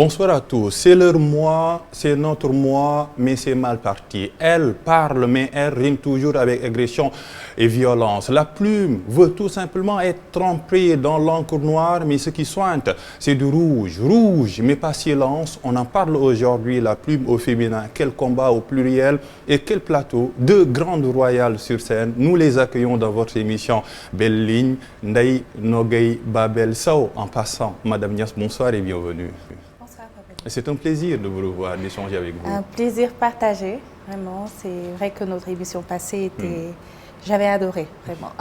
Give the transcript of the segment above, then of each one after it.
Bonsoir à tous. C'est leur mois, c'est notre mois, mais c'est mal parti. Elle parle, mais elle rime toujours avec agression et violence. La plume veut tout simplement être trempée dans l'encre noire, mais ce qui sointe, c'est du rouge. Rouge, mais pas silence. On en parle aujourd'hui, la plume au féminin. Quel combat au pluriel et quel plateau. Deux grandes royales sur scène. Nous les accueillons dans votre émission Belle Ligne. Ndeye Nogaye Babel Sow. En passant, Madame Niass, bonsoir et bienvenue. C'est un plaisir de vous revoir, d'échanger avec vous. Un plaisir partagé, vraiment. C'est vrai que notre émission passée était... J'avais adoré, vraiment.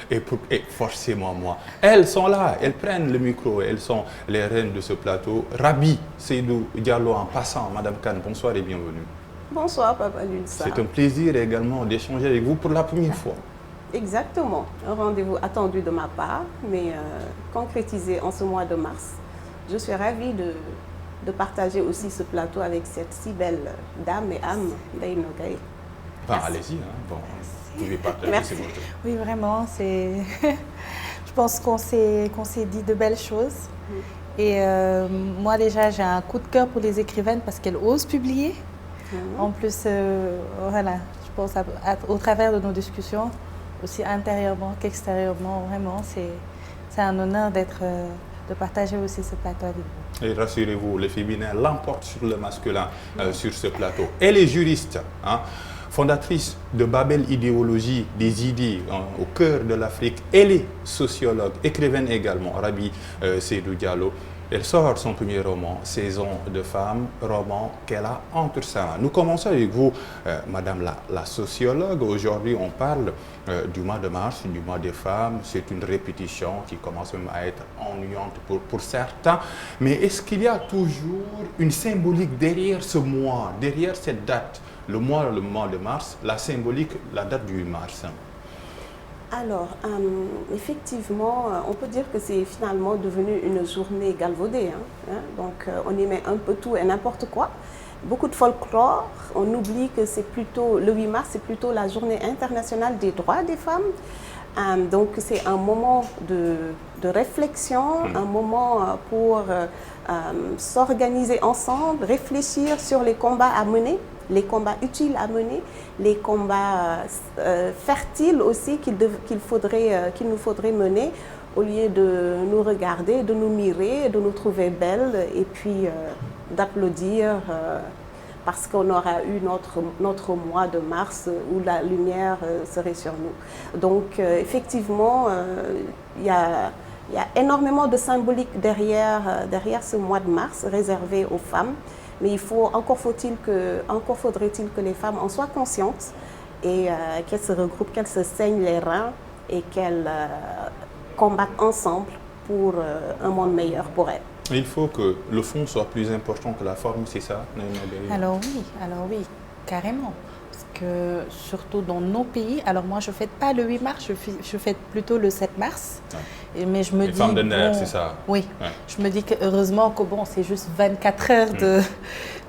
Et forcément moi. Elles sont là, elles prennent le micro, elles sont les reines de ce plateau. Rabi Seydou Diallo en passant, Madame Kane, bonsoir et bienvenue. Bonsoir, Papa Lunsa. C'est un plaisir également d'échanger avec vous pour la première fois. Exactement. Un rendez-vous attendu de ma part, mais concrétisé en ce mois de mars. Je suis ravie de partager aussi ce plateau avec cette si belle dame et âme, Ndeye Nogaye. Enfin, allez-y, hein. Bon, vous pouvez partager, c'est votre... Oui, vraiment, c'est... Je pense qu'on s'est dit de belles choses. Et moi, déjà, j'ai un coup de cœur pour les écrivaines parce qu'elles osent publier. En plus, voilà, je pense au travers de nos discussions, aussi intérieurement qu'extérieurement, vraiment, c'est un honneur de partager aussi ce plateau avec vous. Et rassurez-vous, le féminin l'emporte sur le masculin sur ce plateau. Elle est juriste, hein, fondatrice de Babel Idéologie, des idées au cœur de l'Afrique. Elle est sociologue, écrivaine également, Rabi Seydou Diallo. Elle sort son premier roman, Saison de femmes, roman qu'elle a entre sa main. Nous commençons avec vous, Madame la sociologue. Aujourd'hui, on parle du mois de mars, du mois des femmes. C'est une répétition qui commence même à être ennuyante pour certains. Mais est-ce qu'il y a toujours une symbolique derrière ce mois, derrière cette date? Le mois de mars, la symbolique, la date du 8 mars. Alors, effectivement, on peut dire que c'est finalement devenu une journée galvaudée. Donc, on y met un peu tout et n'importe quoi. Beaucoup de folklore. On oublie que c'est plutôt, le 8 mars, c'est plutôt la journée internationale des droits des femmes. Donc, c'est un moment de réflexion, un moment pour s'organiser ensemble, réfléchir sur les combats à mener, les combats utiles à mener, les combats fertiles aussi qu'il nous faudrait mener au lieu de nous regarder, de nous mirer, de nous trouver belles et puis d'applaudir parce qu'on aura eu notre mois de mars où la lumière serait sur nous. Donc effectivement, il y a énormément de symbolique derrière ce mois de mars réservé aux femmes. Mais encore faudrait-il que les femmes en soient conscientes et qu'elles se regroupent, qu'elles se saignent les reins et qu'elles combattent ensemble pour un monde meilleur pour elles. Il faut que le fond soit plus important que la forme, c'est ça? Alors oui, carrément. Parce que surtout dans nos pays, alors moi je ne fête pas le 8 mars, je fête plutôt le 7 mars. Ouais. Mais je me dis... Femmes de nerfs, c'est ça? Oui, ouais. Je me dis que heureusement que bon, c'est juste 24 heures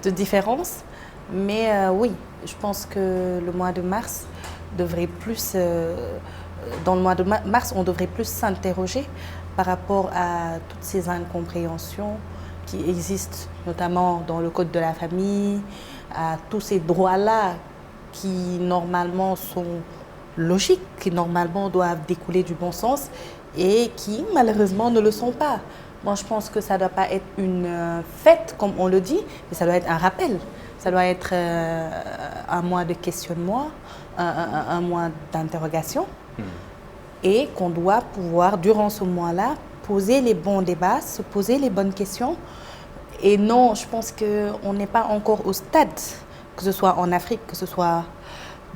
de différence. Mais oui, je pense que le mois de mars devrait plus... dans le mois de mars, on devrait plus s'interroger par rapport à toutes ces incompréhensions qui existent, notamment dans le code de la famille, à tous ces droits-là qui normalement sont logiques, qui normalement doivent découler du bon sens et qui malheureusement ne le sont pas. Moi je pense que ça ne doit pas être une fête comme on le dit, mais ça doit être un rappel. Ça doit être un mois de questionnement, un mois d'interrogation et qu'on doit pouvoir durant ce mois-là poser les bons débats, se poser les bonnes questions. Et non, je pense qu'on n'est pas encore au stade, que ce soit en Afrique, que ce soit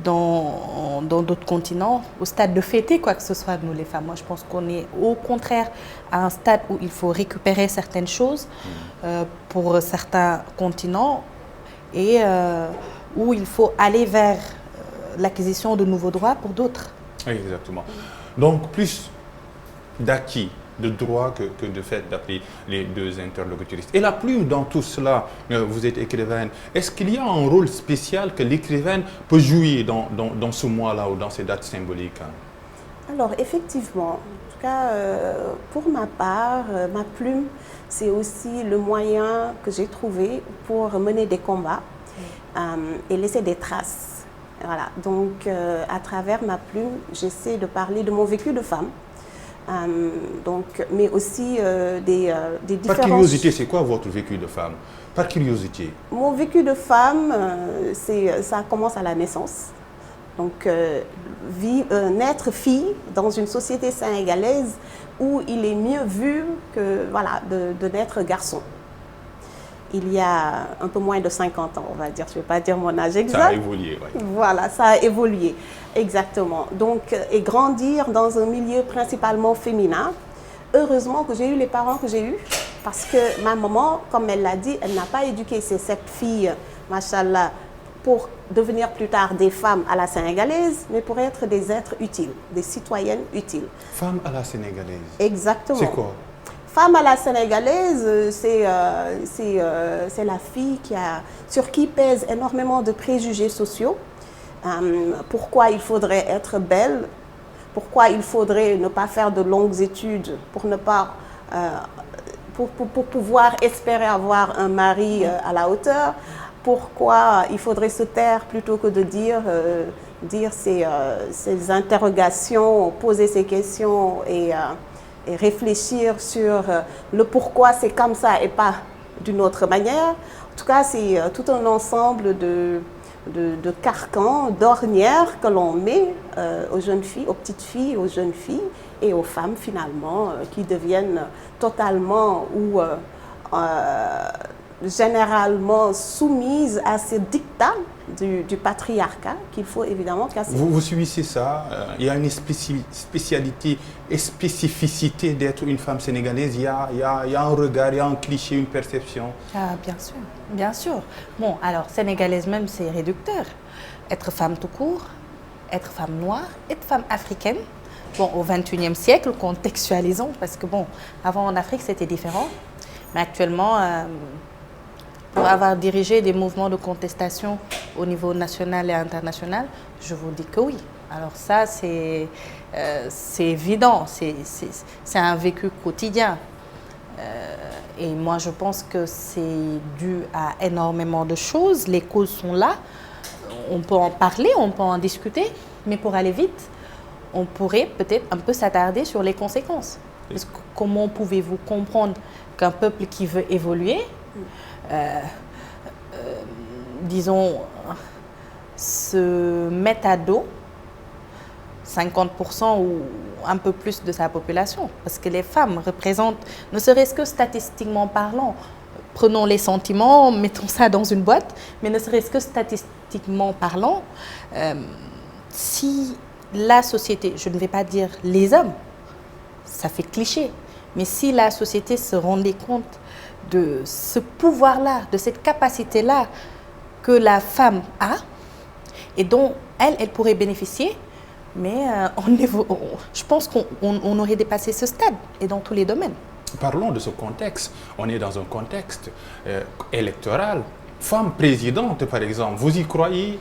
dans d'autres continents, au stade de fêter quoi que ce soit, nous les femmes. Moi, je pense qu'on est au contraire à un stade où il faut récupérer certaines choses pour certains continents et où il faut aller vers l'acquisition de nouveaux droits pour d'autres. Exactement. Donc, plus d'acquis, de droit que de fait d'appeler les deux interlocutrices. Et la plume dans tout cela, vous êtes écrivaine, est-ce qu'il y a un rôle spécial que l'écrivaine peut jouer dans ce mois-là ou dans ces dates symboliques? Alors effectivement, tout cas, pour ma part, ma plume, c'est aussi le moyen que j'ai trouvé pour mener des combats et laisser des traces. Voilà. Donc, à travers ma plume, j'essaie de parler de mon vécu de femme. Mais aussi des différences. Par curiosité, c'est quoi votre vécu de femme? Par curiosité. Mon vécu de femme, ça commence à la naissance. Donc, naître fille dans une société sénégalaise où il est mieux vu que voilà, de naître garçon. Il y a un peu moins de 50 ans, on va dire. Je ne vais pas dire mon âge exact. Ça a évolué, oui. Voilà, ça a évolué, exactement. Donc, et grandir dans un milieu principalement féminin. Heureusement que j'ai eu les parents que j'ai eus, parce que ma maman, comme elle l'a dit, elle n'a pas éduqué ses 7 filles, machallah, pour devenir plus tard des femmes à la sénégalaise, mais pour être des êtres utiles, des citoyennes utiles. Femme à la sénégalaise. Exactement. C'est quoi? Femme à la sénégalaise, c'est la fille sur qui pèsent énormément de préjugés sociaux. Pourquoi il faudrait être belle? Pourquoi il faudrait ne pas faire de longues études pour pouvoir espérer avoir un mari à la hauteur? Pourquoi il faudrait se taire plutôt que de dire ces interrogations, poser ces questions et réfléchir sur le pourquoi c'est comme ça et pas d'une autre manière. En tout cas, c'est tout un ensemble de carcans, d'ornières que l'on met aux jeunes filles, aux petites filles, aux jeunes filles et aux femmes finalement qui deviennent totalement ou généralement soumises à ces dictats du patriarcat qu'il faut évidemment casser. Vous subissez ça? Il y a une spécialité et spécificité d'être une femme sénégalaise. Il y a un regard, il y a un cliché, une perception. Ah, bien sûr, bien sûr. Bon, alors, sénégalaise même, c'est réducteur. Être femme tout court, être femme noire, être femme africaine. Bon, au XXIe siècle, contextualisons, parce que bon, avant en Afrique, c'était différent. Mais actuellement, pour avoir dirigé des mouvements de contestation au niveau national et international, je vous dis que oui. Alors ça, c'est évident, c'est un vécu quotidien. Et moi, je pense que c'est dû à énormément de choses. Les causes sont là. On peut en parler, on peut en discuter, mais pour aller vite, on pourrait peut-être un peu s'attarder sur les conséquences. Parce que comment pouvez-vous comprendre qu'un peuple qui veut évoluer, disons, se mette à dos 50% ou un peu plus de sa population? Parce que les femmes représentent, ne serait-ce que statistiquement parlant, prenons les sentiments, mettons ça dans une boîte, mais ne serait-ce que statistiquement parlant, si la société, je ne vais pas dire les hommes, ça fait cliché, mais si la société se rendait compte de ce pouvoir-là, de cette capacité-là que la femme a et dont elle pourrait bénéficier, mais je pense qu'on aurait dépassé ce stade et dans tous les domaines. Parlons de ce contexte. On est dans un contexte électoral. Femme présidente, par exemple, vous y croyez?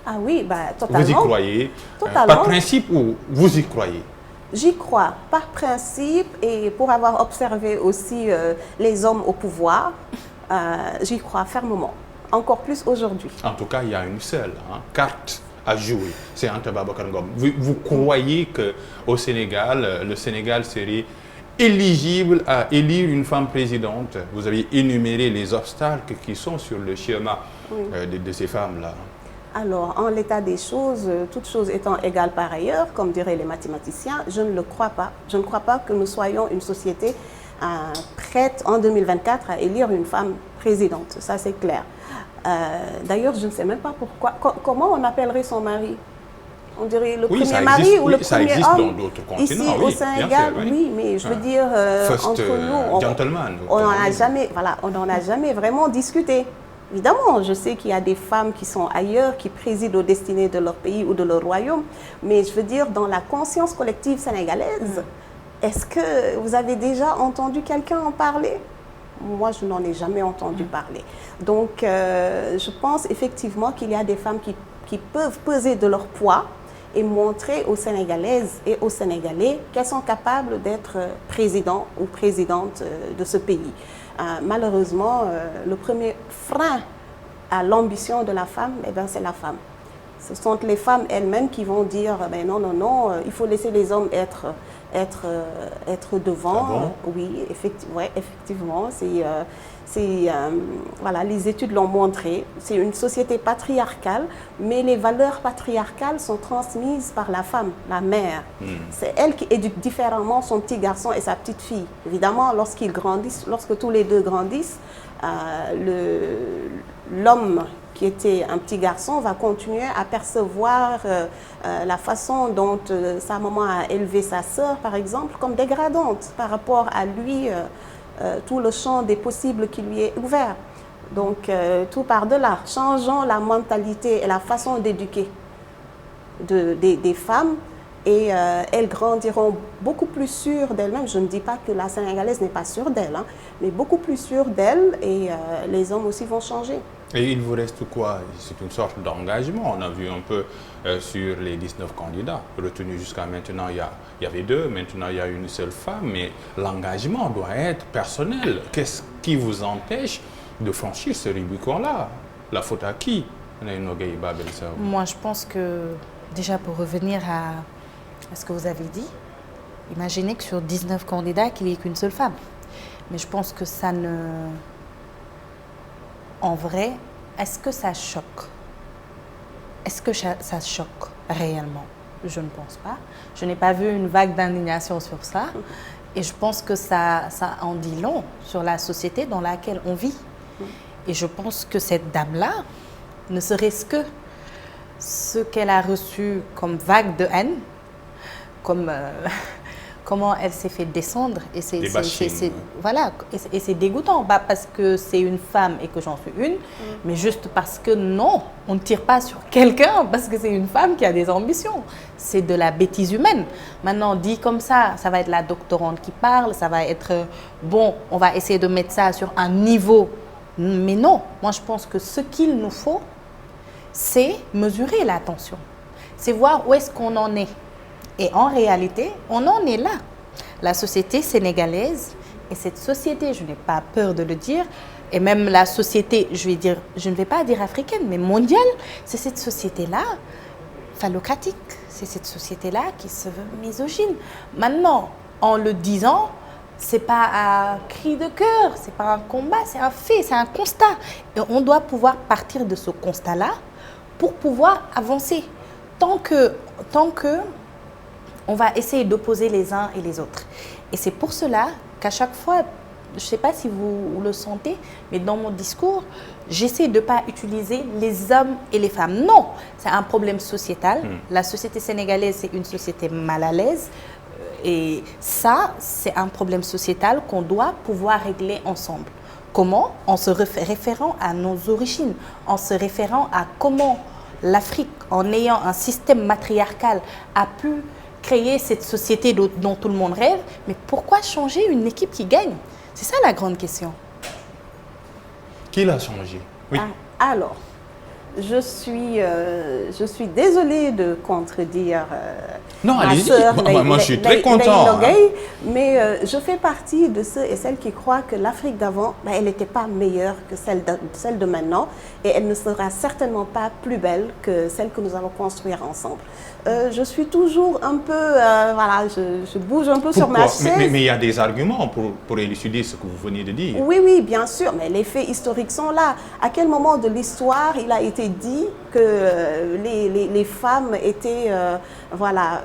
Ah oui, totalement. Vous y croyez? Totalement. Par principe ou vous y croyez? J'y crois par principe et pour avoir observé aussi les hommes au pouvoir, j'y crois fermement, encore plus aujourd'hui. En tout cas, il y a une seule carte à jouer, c'est Anta Babacar Ngom. Vous croyez qu'au Sénégal, le Sénégal serait éligible à élire une femme présidente? Vous avez énuméré les obstacles qui sont sur le schéma de ces femmes-là. Alors, en l'état des choses, toutes choses étant égales par ailleurs, comme diraient les mathématiciens, je ne le crois pas. Je ne crois pas que nous soyons une société prête en 2024 à élire une femme présidente. Ça, c'est clair. D'ailleurs, je ne sais même pas pourquoi. Comment on appellerait son mari? On dirait le premier mari ou le premier homme? Dans d'autres continents, ici au Sénégal, oui, mais je veux dire, entre nous, on n'en a jamais vraiment discuté. Évidemment, je sais qu'il y a des femmes qui sont ailleurs, qui président aux destinées de leur pays ou de leur royaume, mais je veux dire, dans la conscience collective sénégalaise, est-ce que vous avez déjà entendu quelqu'un en parler? Moi, je n'en ai jamais entendu parler. Donc, je pense effectivement qu'il y a des femmes qui peuvent peser de leur poids et montrer aux Sénégalaises et aux Sénégalais qu'elles sont capables d'être présidents ou présidentes de ce pays. Malheureusement, le premier frein à l'ambition de la femme, eh ben, c'est la femme. Ce sont les femmes elles-mêmes qui vont dire ben non, non, non, il faut laisser les hommes être devant. Ah bon? Oui, effectivement. Voilà, les études l'ont montré. C'est une société patriarcale, mais les valeurs patriarcales sont transmises par la femme, la mère. C'est elle qui éduque différemment son petit garçon et sa petite fille. Évidemment, lorsqu'ils grandissent, lorsque tous les deux grandissent, l'homme qui était un petit garçon va continuer à percevoir la façon dont sa maman a élevé sa sœur, par exemple, comme dégradante par rapport à lui, tout le champ des possibles qui lui est ouvert. Donc, tout par-delà, changeons la mentalité et la façon d'éduquer des femmes et elles grandiront beaucoup plus sûres d'elles-mêmes. Je ne dis pas que la Sénégalaise n'est pas sûre d'elle, hein, mais beaucoup plus sûre d'elle et les hommes aussi vont changer. Et il vous reste quoi? C'est une sorte d'engagement. On a vu un peu sur les 19 candidats retenus jusqu'à maintenant, il y avait 2, maintenant il y a une seule femme, mais l'engagement doit être personnel. Qu'est-ce qui vous empêche de franchir ce Rubicon-là? La faute à qui? Moi, je pense que, déjà pour revenir à ce que vous avez dit, imaginez que sur 19 candidats, qu'il n'y ait qu'une seule femme. Mais je pense que ça ne... En vrai, est-ce que ça choque? Est-ce que ça choque réellement? Je ne pense pas. Je n'ai pas vu une vague d'indignation sur ça. Et je pense que ça en dit long sur la société dans laquelle on vit. Et je pense que cette dame-là, ne serait-ce que ce qu'elle a reçu comme vague de haine, comme... comment elle s'est fait descendre et c'est voilà, et c'est dégoûtant, pas parce que c'est une femme et que j'en suis une, mais juste parce que non, on ne tire pas sur quelqu'un parce que c'est une femme qui a des ambitions. C'est de la bêtise humaine. Maintenant, dit comme ça va être la doctorante qui parle, ça va être bon, on va essayer de mettre ça sur un niveau, mais non. Moi, je pense que ce qu'il nous faut, c'est mesurer la tension, c'est voir où est-ce qu'on en est. Et en réalité, on en est là. La société sénégalaise, et cette société, je n'ai pas peur de le dire, et même la société, je ne vais pas dire africaine, mais mondiale, c'est cette société-là, phallocratique, c'est cette société-là qui se veut misogyne. Maintenant, en le disant, ce n'est pas un cri de cœur, ce n'est pas un combat, c'est un fait, c'est un constat. Et on doit pouvoir partir de ce constat-là pour pouvoir avancer. Tant que on va essayer d'opposer les uns et les autres. Et c'est pour cela qu'à chaque fois, je ne sais pas si vous le sentez, mais dans mon discours, j'essaie de ne pas utiliser les hommes et les femmes. Non, c'est un problème sociétal. La société sénégalaise, c'est une société mal à l'aise. Et ça, c'est un problème sociétal qu'on doit pouvoir régler ensemble. Comment? En se référant à nos origines, en se référant à comment l'Afrique, en ayant un système matriarcal, a pu créer cette société dont tout le monde rêve, mais pourquoi changer une équipe qui gagne? C'est ça la grande question. Qui l'a changé? Oui. Alors, je suis désolée de contredire non, ma allez-y. sœur, Moi, je suis très content. Mais je fais partie de ceux et celles qui croient que l'Afrique d'avant, elle n'était pas meilleure que celle de maintenant, et elle ne sera certainement pas plus belle que celle que nous allons construire ensemble. Je suis toujours un peu, voilà, je bouge un peu sur ma chaise. Mais il y a des arguments pour élucider ce que vous venez de dire. Oui, oui, bien sûr, mais les faits historiques sont là. À quel moment de l'histoire il a été dit que les femmes étaient, voilà...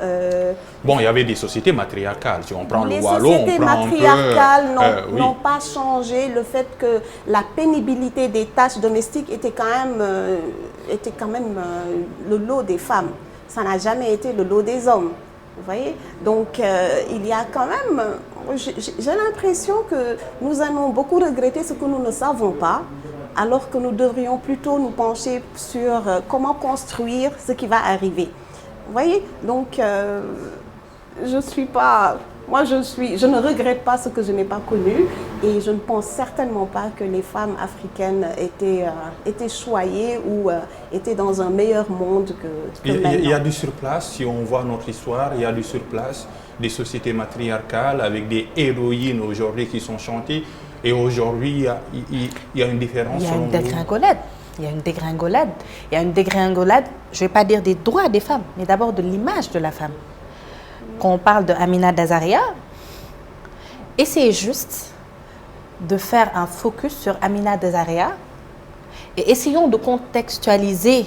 Bon, il y avait des sociétés matriarcales. Si on prend le Wallon, les sociétés matriarcales n'ont oui. pas changé le fait que la pénibilité des tâches domestiques était quand même le lot des femmes. Ça n'a jamais été le lot des hommes. Vous voyez? Donc, il y a quand même... J'ai l'impression que nous allons beaucoup regretter ce que nous ne savons pas, alors que nous devrions plutôt nous pencher sur comment construire ce qui va arriver. Vous voyez? Donc, je ne suis pas Moi, je ne regrette pas ce que je n'ai pas connu et je ne pense certainement pas que les femmes africaines étaient choyées ou étaient dans un meilleur monde que maintenant. Il y a du surplace, si on voit notre histoire, il y a du surplace, des sociétés matriarcales avec des héroïnes aujourd'hui qui sont chantées. Et aujourd'hui, il y a une différence. Il y a une dégringolade. Il y a une dégringolade. Il y a une dégringolade, je ne vais pas dire des droits des femmes, mais d'abord de l'image de la femme. Quand on parle de Amina Dazaria, essayez juste de faire un focus sur Amina Dazaria et essayons de contextualiser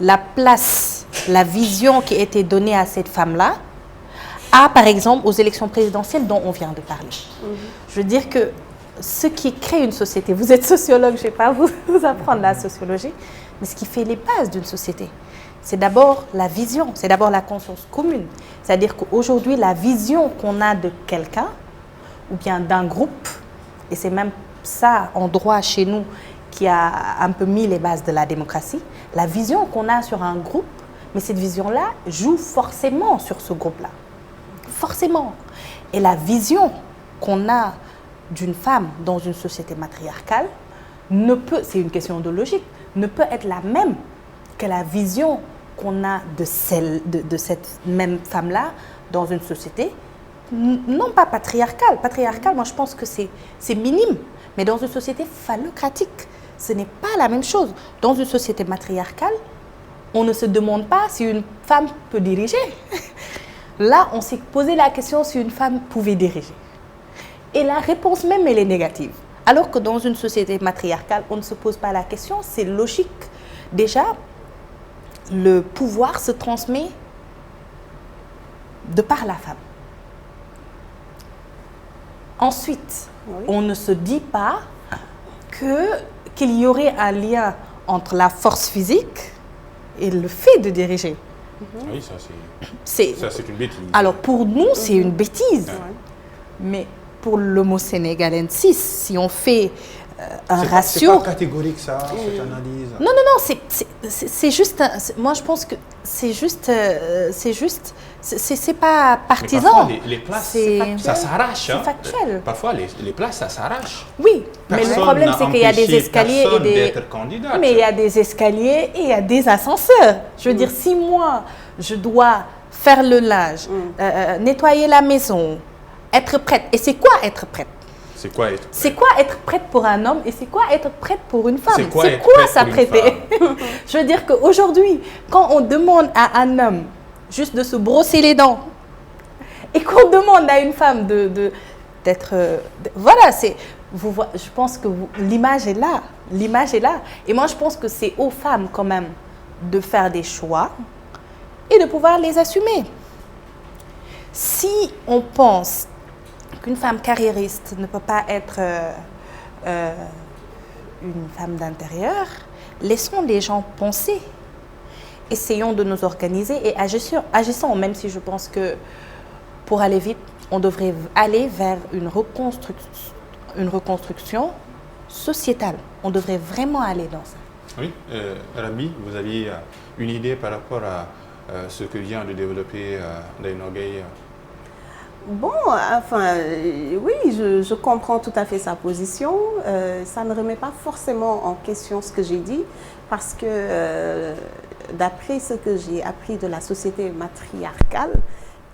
la place, la vision qui a été donnée à cette femme-là, par exemple, aux élections présidentielles dont on vient de parler. Je veux dire que ce qui crée une société, vous êtes sociologue, je ne vais pas vous apprendre la sociologie, mais ce qui fait les bases d'une société, c'est d'abord la vision, c'est d'abord la conscience commune. C'est-à-dire qu'aujourd'hui, la vision qu'on a de quelqu'un, ou bien d'un groupe, et c'est même ça en droit chez nous qui a un peu mis les bases de la démocratie, la vision qu'on a sur un groupe, mais cette vision-là joue forcément sur ce groupe-là. Forcément. Et la vision qu'on a d'une femme dans une société matriarcale ne peut, c'est une question de logique, ne peut être la même que la vision qu'on a de cette même femme-là dans une société, non pas patriarcale. Patriarcale, moi je pense que c'est minime, mais dans une société phallocratique, ce n'est pas la même chose. Dans une société matriarcale, on ne se demande pas si une femme peut diriger. Là, on s'est posé la question si une femme pouvait diriger. Et la réponse même, elle est négative. Alors que dans une société matriarcale, on ne se pose pas la question, c'est logique. Déjà, le pouvoir se transmet de par la femme. Ensuite, on ne se dit pas qu'il y aurait un lien entre la force physique et le fait de diriger. Oui, ça c'est une bêtise. Alors pour nous, c'est une bêtise. Mais pour l'homo sénégalensis, si on fait un ratio... C'est pas catégorique ça, cette analyse. Non, c'est juste... moi, je pense que c'est juste... c'est pas partisan. Mais parfois, les places, ça s'arrache. C'est factuel. Parfois, les places, ça s'arrache. Oui, mais le problème, c'est qu'il y a des escaliers et des... Mais il y a des escaliers et il y a des ascenseurs. Je veux dire, si moi, je dois faire le linge, nettoyer la maison, être prête. Et c'est quoi être prête? C'est quoi être prête? C'est quoi être prête pour un homme et c'est quoi être prête pour une femme? C'est quoi s'apprêter? Je veux dire qu'aujourd'hui, quand on demande à un homme juste de se brosser les dents et qu'on demande à une femme d'être... voilà, je pense que l'image est là. L'image est là. Et moi, je pense que c'est aux femmes quand même de faire des choix et de pouvoir les assumer. Si on pense qu'une femme carriériste ne peut pas être une femme d'intérieur, laissons les gens penser. Essayons de nous organiser et agissons, même si je pense que pour aller vite, on devrait aller vers une reconstruction sociétale. On devrait vraiment aller dans ça. Oui, Rabi, vous aviez une idée par rapport à ce que vient de développer Ndaïno Gueye? Bon, enfin, oui, je comprends tout à fait sa position. Ça ne remet pas forcément en question ce que j'ai dit, parce que d'après ce que j'ai appris de la société matriarcale,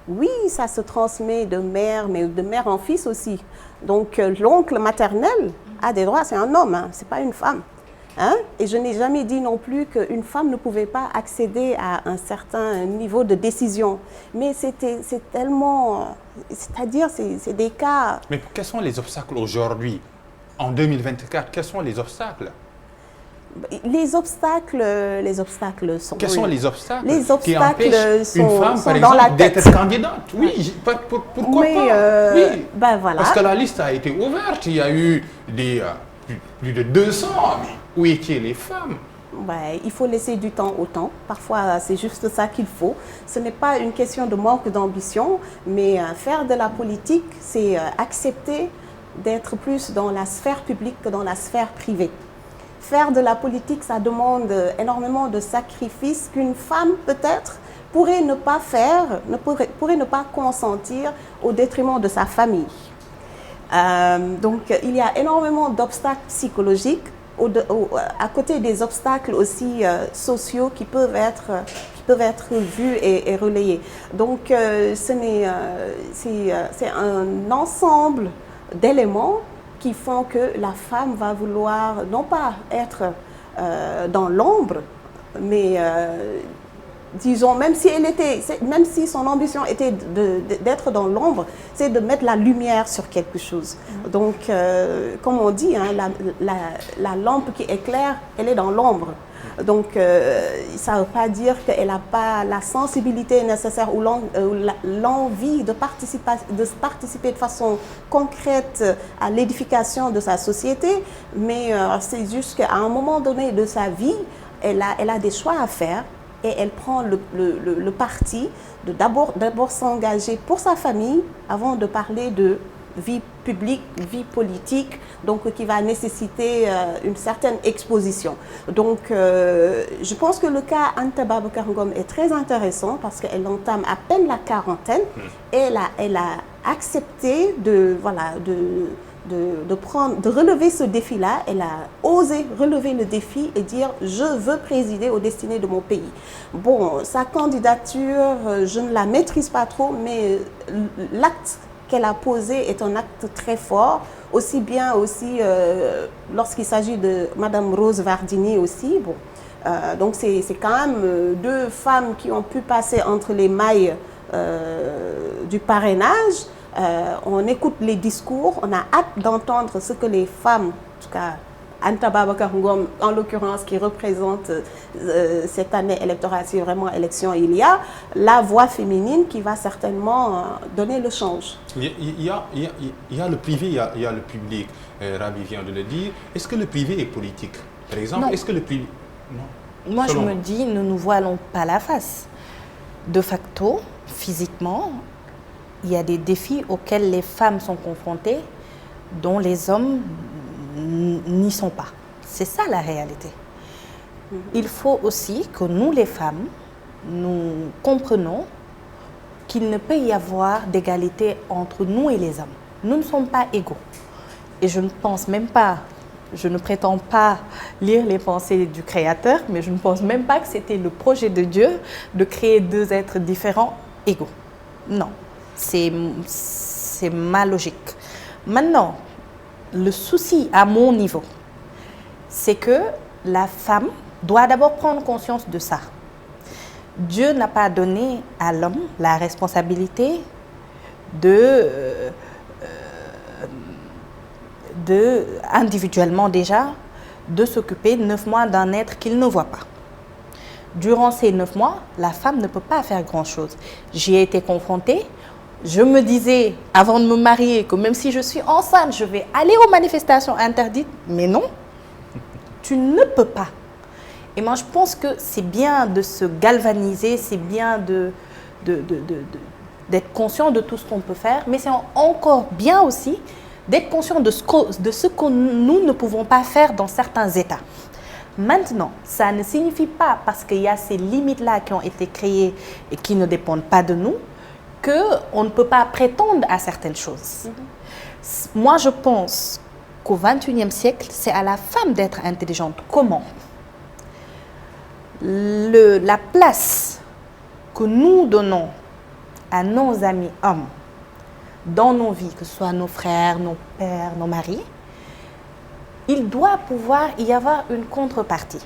oui, ça se transmet de mère, mais de mère en fils aussi. Donc, l'oncle maternel a des droits, c'est un homme, hein, c'est pas une femme. Hein? Et je n'ai jamais dit non plus qu'une femme ne pouvait pas accéder à un certain niveau de décision. Mais c'est tellement... C'est-à-dire, c'est des cas... Mais quels sont les obstacles aujourd'hui, en 2024? Quels sont les obstacles? Les obstacles sont... Quels sont les obstacles qui empêchent une femme, par exemple, d'être candidate? Oui, pourquoi pas? Oui. Ben voilà. Parce que la liste a été ouverte, il y a eu plus de 200. Où étaient les femmes? Ouais, il faut laisser du temps au temps. Parfois, c'est juste ça qu'il faut. Ce n'est pas une question de manque d'ambition, mais faire de la politique, c'est accepter d'être plus dans la sphère publique que dans la sphère privée. Faire de la politique, ça demande énormément de sacrifices qu'une femme, peut-être, pourrait ne pas pourrait ne pas consentir au détriment de sa famille. Donc, il y a énormément d'obstacles psychologiques, à côté des obstacles aussi sociaux qui peuvent être vus et relayés. Donc, c'est un ensemble d'éléments qui font que la femme va vouloir non pas être dans l'ombre, mais disons, même si son ambition était d'être dans l'ombre, c'est de mettre la lumière sur quelque chose. Donc, comme on dit, hein, la lampe qui éclaire, elle est dans l'ombre. Donc, ça ne veut pas dire qu'elle n'a pas la sensibilité nécessaire ou l'envie de participer de façon concrète à l'édification de sa société, mais c'est juste qu'à un moment donné de sa vie, elle a des choix à faire. Et elle prend le parti de d'abord s'engager pour sa famille avant de parler de vie publique, vie politique, donc qui va nécessiter une certaine exposition. Donc, je pense que le cas Anta Babacar Ngom est très intéressant parce qu'elle entame à peine la quarantaine et elle a accepté de relever ce défi-là. Elle a osé relever le défi et dire « je veux présider aux destinées de mon pays ». Bon, sa candidature, je ne la maîtrise pas trop, mais l'acte qu'elle a posé est un acte très fort, aussi bien lorsqu'il s'agit de Madame Rose Wardini aussi. Bon, donc c'est quand même deux femmes qui ont pu passer entre les mailles du parrainage. On écoute les discours, on a hâte d'entendre ce que les femmes, en tout cas Anta Babacar Ngom en l'occurrence qui représente cette année électorale, si vraiment élection il y a, la voix féminine qui va certainement donner le change. Il y a le privé, il y a le public, Rabi vient de le dire. Est-ce que le privé est politique? Par exemple, est-ce que le privé... Non. Moi je me dis, ne nous voilons pas la face. De facto, physiquement, il y a des défis auxquels les femmes sont confrontées, dont les hommes n'y sont pas. C'est ça la réalité. Il faut aussi que nous, les femmes, nous comprenions qu'il ne peut y avoir d'égalité entre nous et les hommes. Nous ne sommes pas égaux. Et je ne pense même pas, je ne prétends pas lire les pensées du Créateur, mais je ne pense même pas que c'était le projet de Dieu de créer deux êtres différents égaux. Non. C'est ma logique. Maintenant, le souci à mon niveau, c'est que la femme doit d'abord prendre conscience de ça. Dieu n'a pas donné à l'homme la responsabilité individuellement déjà, de s'occuper 9 mois d'un être qu'il ne voit pas. Durant ces 9 mois, la femme ne peut pas faire grand-chose. J'y ai été confrontée. Je me disais, avant de me marier, que même si je suis enceinte, je vais aller aux manifestations interdites. Mais non, tu ne peux pas. Et moi, je pense que c'est bien de se galvaniser, c'est bien d'être conscient de tout ce qu'on peut faire, mais c'est encore bien aussi d'être conscient de ce que nous ne pouvons pas faire dans certains états. Maintenant, ça ne signifie pas, parce qu'il y a ces limites-là qui ont été créées et qui ne dépendent pas de nous, qu'on ne peut pas prétendre à certaines choses. Moi, je pense qu'au XXIe siècle, c'est à la femme d'être intelligente. Comment? La place que nous donnons à nos amis hommes dans nos vies, que ce soit nos frères, nos pères, nos maris, il doit pouvoir y avoir une contrepartie.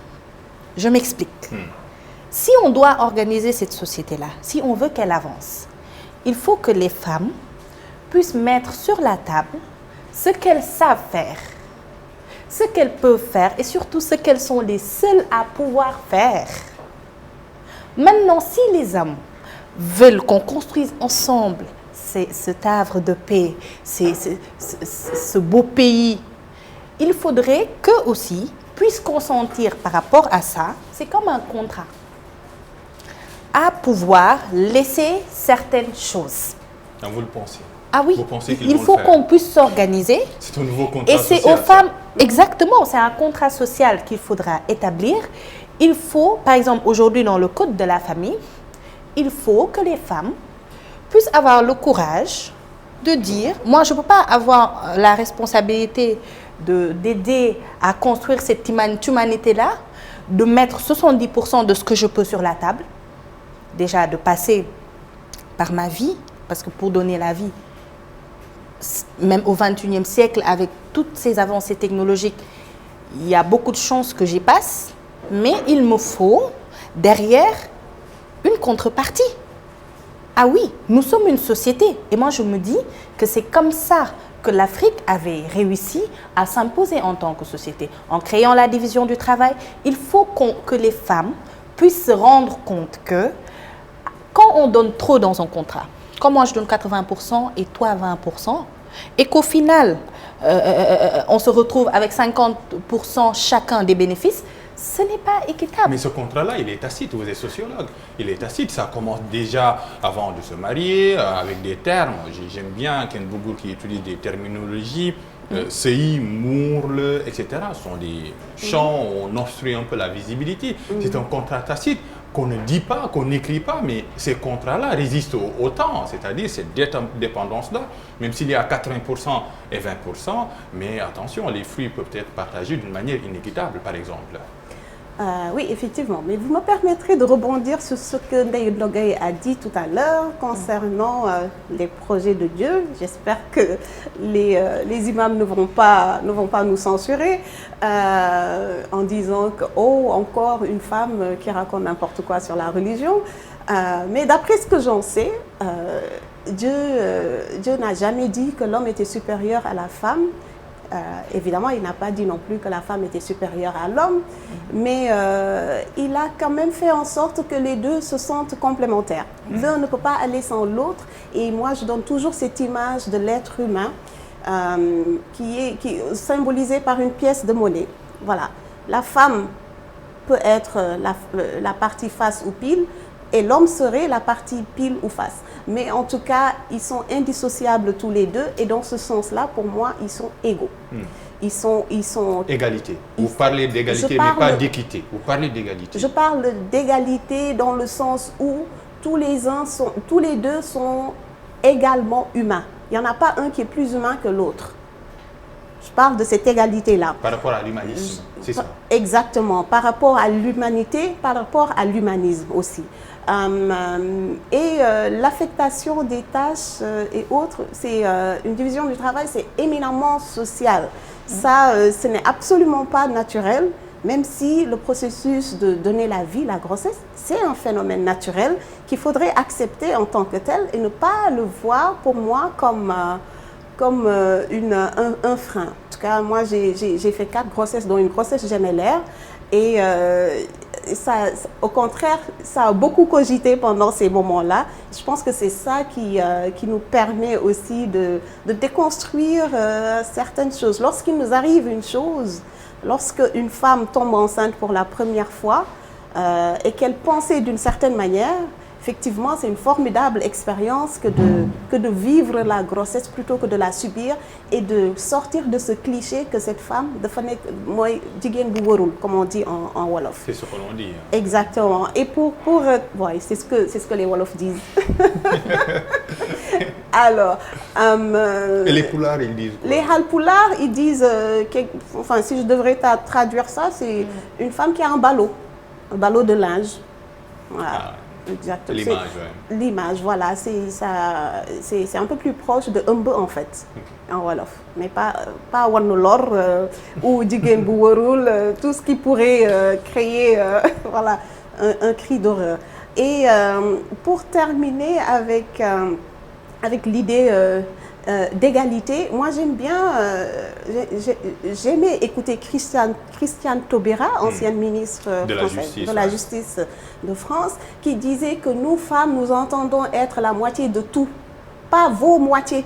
Je m'explique. Si on doit organiser cette société-là, si on veut qu'elle avance, il faut que les femmes puissent mettre sur la table ce qu'elles savent faire, ce qu'elles peuvent faire et surtout ce qu'elles sont les seules à pouvoir faire. Maintenant, si les hommes veulent qu'on construise ensemble cet havre de paix, ce beau pays, il faudrait qu'eux aussi puissent consentir par rapport à ça. C'est comme un contrat. À pouvoir laisser certaines choses. Ah, vous le pensez? Ah oui, vous pensez il faut qu'on puisse s'organiser. C'est un nouveau contrat social. Et c'est aux femmes, exactement, c'est un contrat social qu'il faudra établir. Il faut, par exemple, aujourd'hui dans le Code de la famille, il faut que les femmes puissent avoir le courage de dire, moi je ne peux pas avoir la responsabilité d'aider à construire cette humanité-là, de mettre 70% de ce que je peux sur la table, déjà de passer par ma vie, parce que pour donner la vie, même au XXIe siècle, avec toutes ces avancées technologiques, il y a beaucoup de chances que j'y passe, mais il me faut derrière une contrepartie. Ah oui, nous sommes une société. Et moi, je me dis que c'est comme ça que l'Afrique avait réussi à s'imposer en tant que société. En créant la division du travail, il faut que les femmes puissent se rendre compte que quand on donne trop dans un contrat, comme moi je donne 80% et toi 20%, et qu'au final, on se retrouve avec 50% chacun des bénéfices, ce n'est pas équitable. Mais ce contrat-là, il est tacite, vous êtes sociologue. Il est tacite, ça commence déjà avant de se marier, avec des termes. J'aime bien Ken Bougour qui utilise des terminologies, CI, Mourle, etc. Ce sont des champs où on obstrue un peu la visibilité. C'est un contrat tacite qu'on ne dit pas, qu'on n'écrit pas, mais ces contrats-là résistent au temps, c'est-à-dire cette dépendance-là, même s'il y a 80% et 20%, mais attention, les fruits peuvent être partagés d'une manière inéquitable, par exemple. Oui, effectivement. Mais vous me permettrez de rebondir sur ce que Ndeye Ndogaye a dit tout à l'heure concernant les projets de Dieu. J'espère que les imams ne vont pas nous censurer en disant que, oh, encore une femme qui raconte n'importe quoi sur la religion. Mais d'après ce que j'en sais, Dieu n'a jamais dit que l'homme était supérieur à la femme. Évidemment, il n'a pas dit non plus que la femme était supérieure à l'homme, mais il a quand même fait en sorte que les deux se sentent complémentaires. L'un ne peut pas aller sans l'autre, et moi je donne toujours cette image de l'être humain qui est symbolisée par une pièce de monnaie. Voilà, la femme peut être la partie face ou pile, et l'homme serait la partie pile ou face. Mais en tout cas, ils sont indissociables tous les deux, et dans ce sens-là, pour moi, ils sont égaux. Ils sont... Égalité. Vous parlez d'égalité, mais pas d'équité. Vous parlez d'égalité. Je parle d'égalité dans le sens où tous les deux sont également humains. Il n'y en a pas un qui est plus humain que l'autre. Je parle de cette égalité-là. Par rapport à l'humanisme, c'est ça. Exactement. Par rapport à l'humanité, par rapport à l'humanisme aussi. L'affectation des tâches et autres, c'est une division du travail, c'est éminemment social. Ça, ce n'est absolument pas naturel, même si le processus de donner la vie, la grossesse, c'est un phénomène naturel qu'il faudrait accepter en tant que tel et ne pas le voir pour moi comme un frein. En tout cas, moi, j'ai fait 4 grossesses, dont une grossesse gemellaire, et au contraire, ça a beaucoup cogité pendant ces moments-là. Je pense que c'est ça qui nous permet aussi de déconstruire certaines choses. Lorsqu'il nous arrive une chose, lorsque une femme tombe enceinte pour la première fois et qu'elle pensait d'une certaine manière, effectivement, c'est une formidable expérience que de vivre la grossesse plutôt que de la subir et de sortir de ce cliché que cette femme, moi, jigéen bu warul, comme on dit en Wolof. C'est ce que l'on dit. Exactement. Et ouais, c'est ce que les Wolofs disent. Alors... et les Poulards, ils disent quoi? Les Halpulaars, ils disent, enfin, si je devrais traduire ça, c'est une femme qui a un ballot de linge. Voilà. Ah. Exactement. L'image, ouais. L'image, voilà, c'est un peu plus proche de ëmb en fait, en Wolof. Mais pas Wanulor ou Jigéen bu warul, tout ce qui pourrait créer voilà, un cri d'horreur. Et pour terminer avec l'idée d'égalité, moi j'aime bien, j'aimais écouter Christiane Taubira, ancienne ministre française de la Justice de France, qui disait que nous femmes, nous entendons être la moitié de tout. Pas vos moitiés,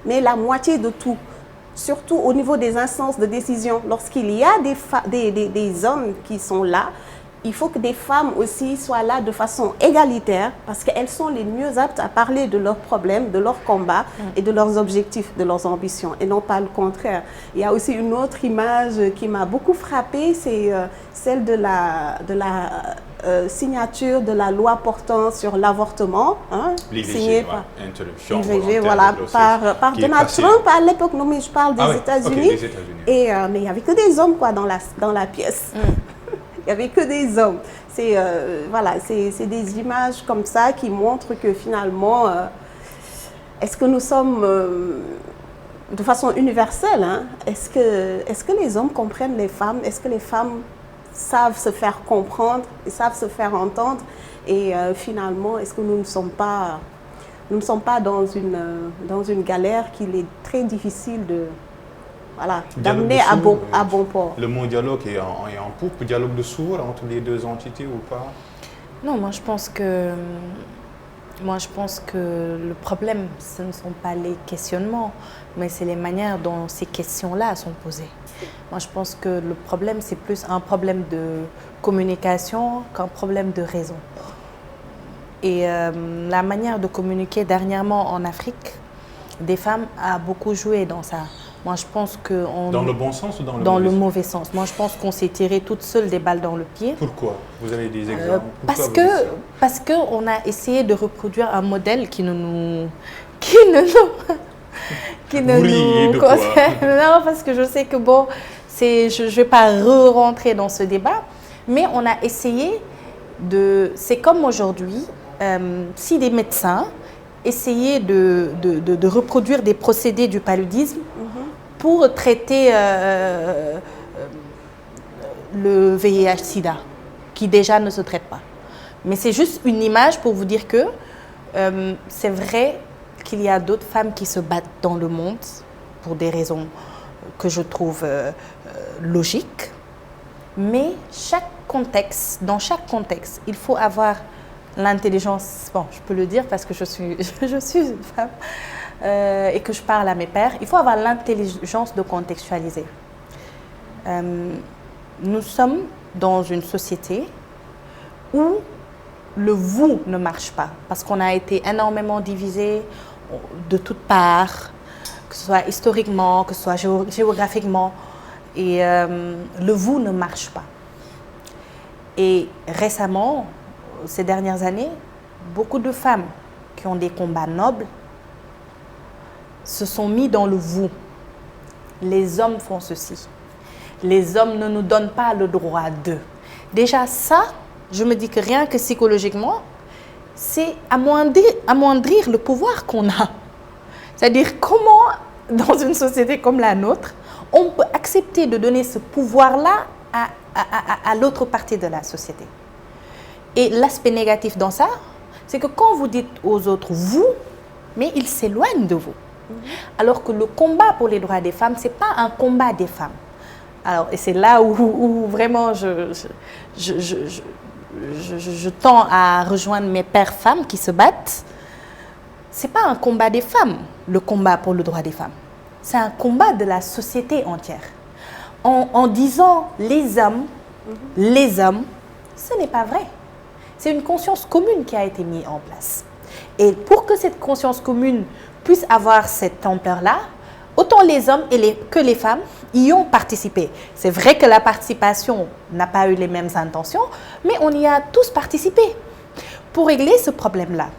mais la moitié de tout. Surtout au niveau des instances de décision. Lorsqu'il y a des hommes qui sont là, il faut que des femmes aussi soient là de façon égalitaire parce qu'elles sont les mieux aptes à parler de leurs problèmes, de leurs combats et de leurs objectifs, de leurs ambitions et non pas le contraire. Il y a aussi une autre image qui m'a beaucoup frappée, c'est celle de la signature de la loi portant sur l'avortement, hein, signée par interruption IVG, volontaire voilà, de grossesse, par qui est Donald passée. Trump à l'époque. Non, mais je parle des Ah oui, États-Unis. ok, des États-Unis. Et mais il n'y avait que des hommes quoi dans la pièce. Il n'y avait que des hommes. C'est voilà, c'est des images comme ça qui montrent que finalement, est-ce que nous sommes de façon universelle, hein, est-ce que les hommes comprennent les femmes? Est-ce que les femmes savent se faire comprendre, savent se faire entendre? Et finalement, est-ce que nous ne sommes pas dans une galère qu'il est très difficile de d'amener à bon port? Le mot dialogue est en poupe, dialogue de sourds entre les deux entités ou pas? Non, moi je pense que le problème, ce ne sont pas les questionnements, mais c'est les manières dont ces questions-là sont posées. Moi je pense que le problème, c'est plus un problème de communication qu'un problème de raison. Et la manière de communiquer dernièrement en Afrique des femmes a beaucoup joué dans ça. Moi, je pense que dans le bon sens ou dans le dans mauvais le sens? mauvais sens. Moi, je pense qu'on s'est tiré toute seule des balles dans le pied. Pourquoi? Vous avez des exemples? Parce que on a essayé de reproduire un modèle qui ne nous concerne. Non, parce que je sais que bon, je vais pas rentrer dans ce débat, mais on a essayé de. C'est comme aujourd'hui, si des médecins essayaient de reproduire des procédés du paludisme pour traiter le VIH/SIDA, qui déjà ne se traite pas. Mais c'est juste une image pour vous dire que c'est vrai qu'il y a d'autres femmes qui se battent dans le monde pour des raisons que je trouve logiques. Mais dans chaque contexte, il faut avoir l'intelligence, bon, je peux le dire parce que je suis une femme et que je parle à mes pairs, il faut avoir l'intelligence de contextualiser. Nous sommes dans une société où le vous ne marche pas parce qu'on a été énormément divisés de toutes parts, que ce soit historiquement, que ce soit géographiquement, et le vous ne marche pas. Et récemment, ces dernières années, beaucoup de femmes qui ont des combats nobles se sont mis dans le vous. Les hommes font ceci. Les hommes ne nous donnent pas le droit d'eux. Déjà ça, je me dis que rien que psychologiquement, c'est amoindrir le pouvoir qu'on a. C'est-à-dire comment, dans une société comme la nôtre, on peut accepter de donner ce pouvoir-là à l'autre partie de la société. Et l'aspect négatif dans ça, c'est que quand vous dites aux autres « vous », mais ils s'éloignent de vous. Alors que le combat pour les droits des femmes, ce n'est pas un combat des femmes. Alors, et c'est là où vraiment je tends à rejoindre mes pères femmes qui se battent. Ce n'est pas un combat des femmes, le combat pour le droit des femmes. C'est un combat de la société entière. En disant les hommes, ce n'est pas vrai. C'est une conscience commune qui a été mise en place. Et pour que cette conscience commune puisse avoir cette ampleur-là, autant les hommes que les femmes y ont participé. C'est vrai que la participation n'a pas eu les mêmes intentions, mais on y a tous participé. Pour régler ce problème-là,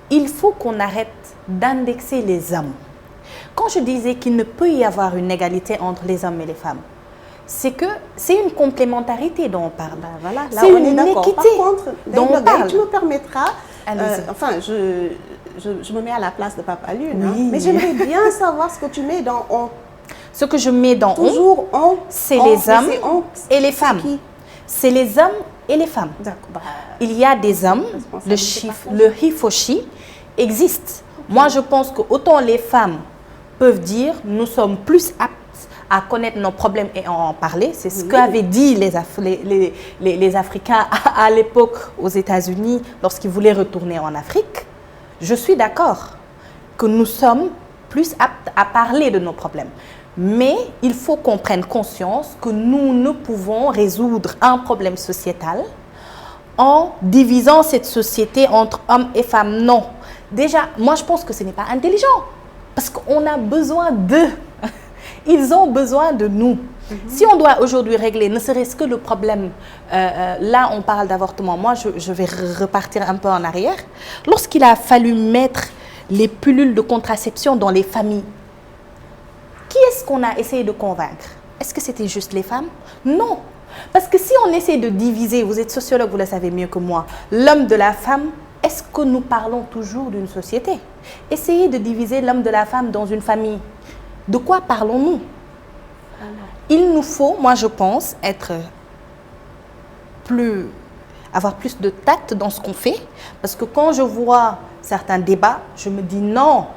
il faut qu'on arrête d'indexer les hommes. Quand je disais qu'il ne peut y avoir une égalité entre les hommes et les femmes, c'est que c'est une complémentarité dont on parle. Voilà, là c'est on une est d'accord. équité Par contre, dont on parle. tu me permettras, Allez-y. je me mets à la place de Papa Lune, Oui. hein, mais j'aimerais bien savoir ce que tu mets dans on. Ce que je mets dans Toujours on, c'est on, les mais hommes c'est on, et les c'est femmes. qui? C'est les hommes et les femmes. D'accord. Bah, Il y a des hommes, Responsabilité le he for she existe. Moi, je pense que autant les femmes peuvent dire nous sommes plus aptes à connaître nos problèmes et à en parler. C'est ce qu'avaient dit les Africains à l'époque aux États-Unis lorsqu'ils voulaient retourner en Afrique. Je suis d'accord que nous sommes plus aptes à parler de nos problèmes. Mais il faut qu'on prenne conscience que nous ne pouvons résoudre un problème sociétal en divisant cette société entre hommes et femmes. Non. Déjà, moi je pense que ce n'est pas intelligent parce qu'on a besoin d'eux. Ils ont besoin de nous. Si on doit aujourd'hui régler, ne serait-ce que le problème, là on parle d'avortement, moi je vais repartir un peu en arrière. Lorsqu'il a fallu mettre les pilules de contraception dans les familles, qui est-ce qu'on a essayé de convaincre? Est-ce que c'était juste les femmes? Non. Parce que si on essaie de diviser, vous êtes sociologue, vous le savez mieux que moi, l'homme de la femme, est-ce que nous parlons toujours d'une société? Essayez de diviser l'homme de la femme dans une famille. De quoi parlons-nous? Il nous faut, moi je pense, avoir plus de tact dans ce qu'on fait. Parce que quand je vois certains débats, je me dis non,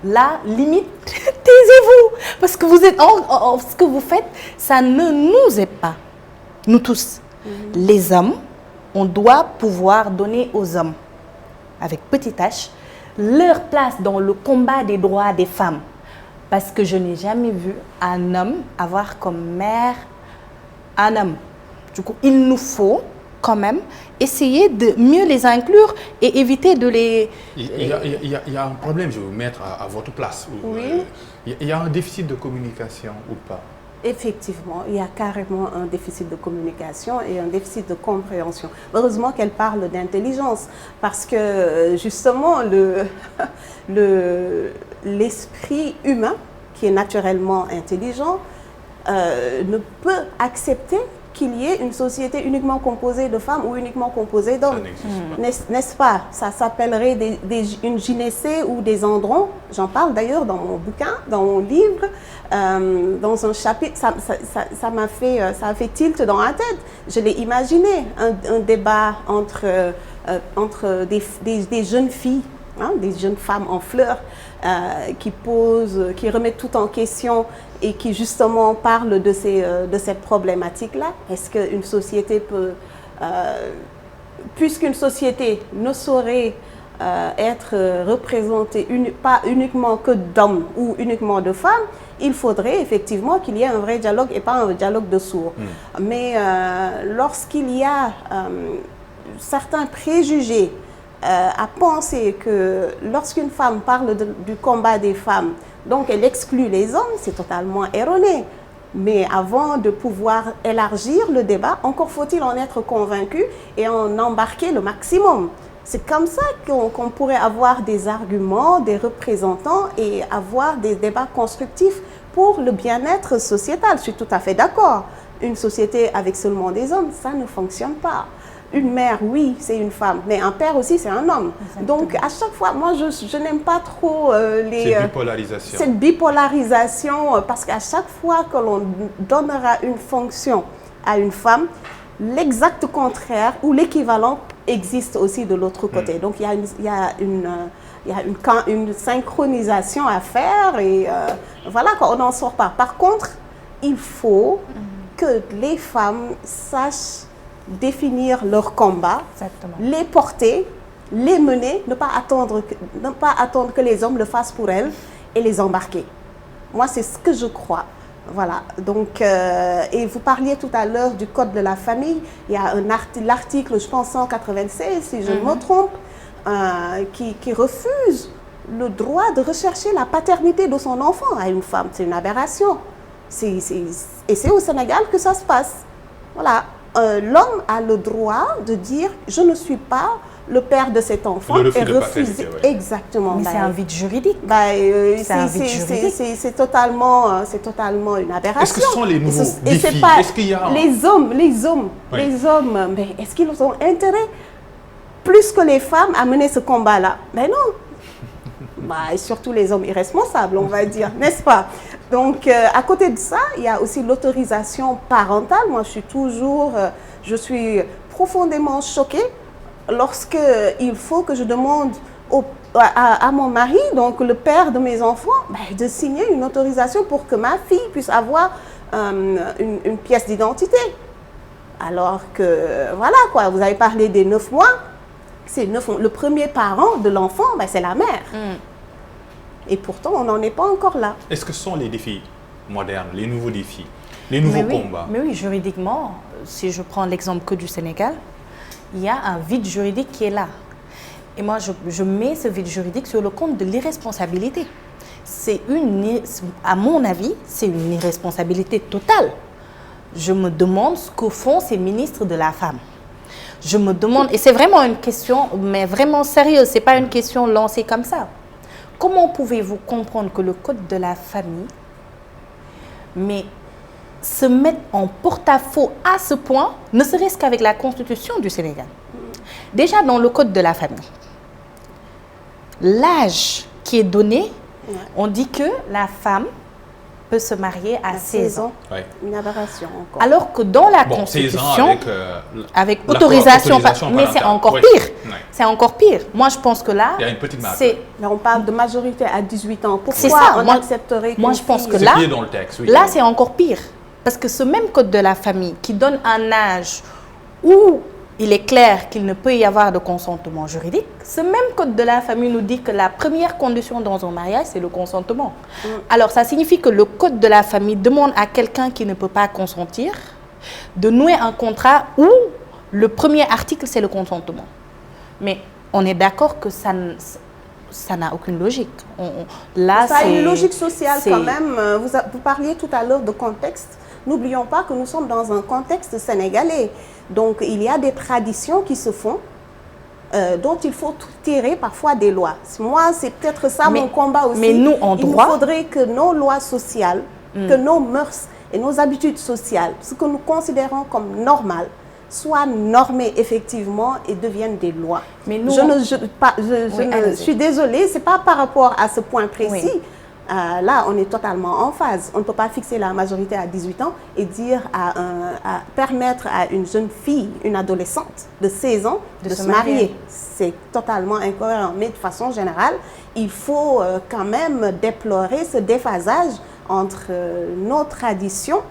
là, limite, taisez-vous. Parce que vous êtes, ce que vous faites, ça ne nous aide pas. Nous tous. Les hommes, on doit pouvoir donner aux hommes, avec petit h, leur place dans le combat des droits des femmes. Parce que je n'ai jamais vu un homme avoir comme mère un homme. Du coup, il nous faut quand même essayer de mieux les inclure et éviter de les... Il y a un problème, je vais vous mettre à votre place. Oui. Il y a un déficit de communication ou pas? Effectivement, il y a carrément un déficit de communication et un déficit de compréhension. Heureusement qu'elle parle d'intelligence, parce que justement, l'esprit humain, qui est naturellement intelligent, ne peut accepter qu'il y ait une société uniquement composée de femmes ou uniquement composée d'hommes. N'est-ce pas? Ça s'appellerait une gynécée ou des androns. J'en parle d'ailleurs dans mon bouquin, dans mon livre, dans un chapitre. Ça m'a fait tilt dans la tête. Je l'ai imaginé, un débat entre des jeunes filles, hein, des jeunes femmes en fleurs, qui remettent tout en question et qui justement parlent de cette problématique-là. Est-ce qu'une société peut, puisqu'une société ne saurait être représentée pas uniquement que d'hommes ou uniquement de femmes, il faudrait effectivement qu'il y ait un vrai dialogue et pas un dialogue de sourds. Mais lorsqu'il y a certains préjugés à penser que lorsqu'une femme parle du combat des femmes, donc elle exclut les hommes, c'est totalement erroné. Mais avant de pouvoir élargir le débat, encore faut-il en être convaincu et en embarquer le maximum. C'est comme ça qu'on pourrait avoir des arguments, des représentants et avoir des débats constructifs pour le bien-être sociétal. Je suis tout à fait d'accord. Une société avec seulement des hommes, ça ne fonctionne pas. Une mère, oui, c'est une femme, mais un père aussi, c'est un homme. Exactement. Donc, à chaque fois, moi, je n'aime pas trop cette bipolarisation, parce qu'à chaque fois que l'on donnera une fonction à une femme, l'exact contraire ou l'équivalent existe aussi de l'autre côté. Donc, il y a une synchronisation à faire et voilà, on n'en sort pas. Par contre, il faut que les femmes sachent définir leur combat, exactement, les porter, les mener, ne pas attendre que les hommes le fassent pour elles et les embarquer. Moi, c'est ce que je crois. Voilà. Donc, et vous parliez tout à l'heure du code de la famille. Il y a l'article, je pense, 196, si je ne me trompe, qui refuse le droit de rechercher la paternité de son enfant à une femme. C'est une aberration. Et c'est au Sénégal que ça se passe. Voilà. L'homme a le droit de dire « je ne suis pas le père de cet enfant » et refuser. Ouais. Exactement. Mais c'est un vide juridique. C'est totalement une aberration. Est-ce que ce sont les nouveaux défis? Est-ce qu'il y a les hommes, mais est-ce qu'ils ont intérêt plus que les femmes à mener ce combat-là? Mais non. Et surtout les hommes irresponsables, on va dire, n'est-ce pas? Donc, à côté de ça, il y a aussi l'autorisation parentale. Moi, je suis profondément choquée lorsqu'il faut que je demande à mon mari, donc le père de mes enfants, de signer une autorisation pour que ma fille puisse avoir une pièce d'identité. Alors que, voilà quoi, vous avez parlé des 9 mois. Le premier parent de l'enfant, c'est la mère. Et pourtant, on n'en est pas encore là. Est-ce que ce sont les défis modernes, les nouveaux défis, les nouveaux combats? Mais oui, juridiquement, si je prends l'exemple que du Sénégal, il y a un vide juridique qui est là. Et moi, je mets ce vide juridique sur le compte de l'irresponsabilité. À mon avis, c'est une irresponsabilité totale. je me demande ce que font ces ministres de la femme. Je me demande, et c'est vraiment une question, mais vraiment sérieuse, ce n'est pas une question lancée comme ça. Comment pouvez-vous comprendre que le code de la famille, mais se met en porte-à-faux à ce point, ne serait-ce qu'avec la constitution du Sénégal? Déjà dans le code de la famille, l'âge qui est donné, on dit que la femme peut se marier à 16 ans. Ouais. Une aberration encore. Alors que dans la Constitution, avec autorisation mais c'est encore pire. Ouais. C'est encore pire. Moi, je pense que là, il y a une petite marque. Là, on parle de majorité à 18 ans. Pourquoi on accepterait moi, je pense que là, dans le texte, oui. Là, c'est encore pire. Parce que ce même code de la famille qui donne un âge où il est clair qu'il ne peut y avoir de consentement juridique, ce même code de la famille nous dit que la première condition dans un mariage, c'est le consentement. Alors, ça signifie que le code de la famille demande à quelqu'un qui ne peut pas consentir de nouer un contrat où le premier article, c'est le consentement. Mais on est d'accord que ça n'a aucune logique. Là, ça a une logique sociale quand même. Vous parliez tout à l'heure de contexte. N'oublions pas que nous sommes dans un contexte sénégalais. Donc, il y a des traditions qui se font dont il faut tirer parfois des lois. Moi, c'est peut-être ça mon combat aussi. Mais nous, en droit, il faudrait que nos lois sociales, que nos mœurs et nos habitudes sociales, ce que nous considérons comme normal, soient normées effectivement et deviennent des lois. Mais nous, je suis désolée, ce n'est pas par rapport à ce point précis. Oui. Là, on est totalement en phase. On ne peut pas fixer la majorité à 18 ans et dire à permettre à une jeune fille, une adolescente de 16 ans, de se marier. C'est totalement incohérent. Mais de façon générale, il faut quand même déplorer ce déphasage entre nos traditions,